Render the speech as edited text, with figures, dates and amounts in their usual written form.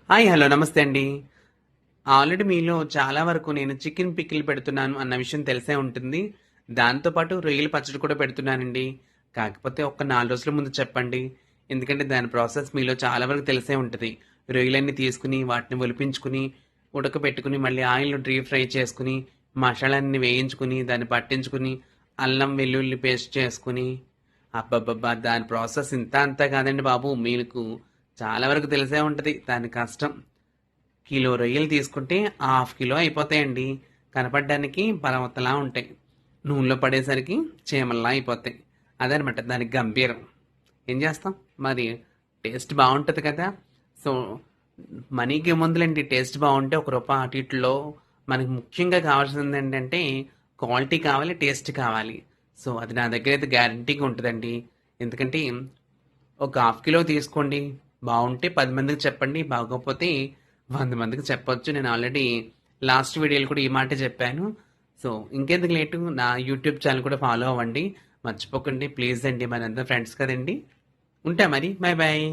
Hi hello నమస్తే అండి. Already మీలో చాలా వరకు నేను చికెన్ పికిల్ పెడుతున్నాను అన్న విషయం తెలిసే ఉంటుంది. దాంతో పాటు రొయ్యల పచ్చడి కూడా పెడుతున్నానండి. కాకపోతే ఒక్క 4 రోజుల ముందు చెప్పండి. ఎందుకంటే దాని ప్రాసెస్ మీలో చాలా వరకు తెలిసే ఉంటది. రొయ్యలన్నీ తీసుకొని వాటిని ఒలిపించుకొని, ఉడకబెట్టుకొని మళ్ళీ ఆయిల్‌లో డీప్ ఫ్రై చేసుకొని, మసాలాన్ని వేయించుకొని, దాన్ని పట్టించుకొని, అల్లం వెల్లుల్లి పేస్ట్ చేసుకొని, అబ్బబ్బబ్బా! దాని ప్రాసెస్ ఇంతా అంతా కాదండి బాబు. మీకు చాలా వరకు తెలిసే ఉంటది దాని కష్టం. కిలో రొయ్యలు తీసుకుంటే హాఫ్ కిలో అయిపోతాయండి. కనపడడానికి పర్వతలా ఉంటాయి. నూనెలో పడేసరికి చీమల్లా అయిపోతాయి. అదనమాట దానికి గంభీరం. ఏం చేస్తాం మరి, టేస్ట్ బాగుంటుంది కదా. సో మనీకి ఏముందులేండి, టేస్ట్ బాగుంటే ఒక రూపాయి అటు ఇటులో మనకి ముఖ్యంగా కావాల్సింది ఏంటంటే క్వాలిటీ కావాలి, టేస్ట్ కావాలి. సో అది నా దగ్గర అయితే గ్యారంటీగా ఉంటుందండి. ఎందుకంటే ఒక హాఫ్ కిలో తీసుకోండి, బాగుంటే 10 మందికి చెప్పండి, బాగోకపోతే 100 మందికి చెప్పొచ్చు. నేను ఆల్రెడీ లాస్ట్ వీడియోలో కూడా ఈ మాటే చెప్పాను. సో ఇంకెందుకు లేటు, నా యూట్యూబ్ ఛానల్ కూడా ఫాలో అవ్వండి, మర్చిపోకండి ప్లీజ్ అండి. మనందరం ఫ్రెండ్స్ కదండి. ఉంటా మరి, బాయ్ బాయ్.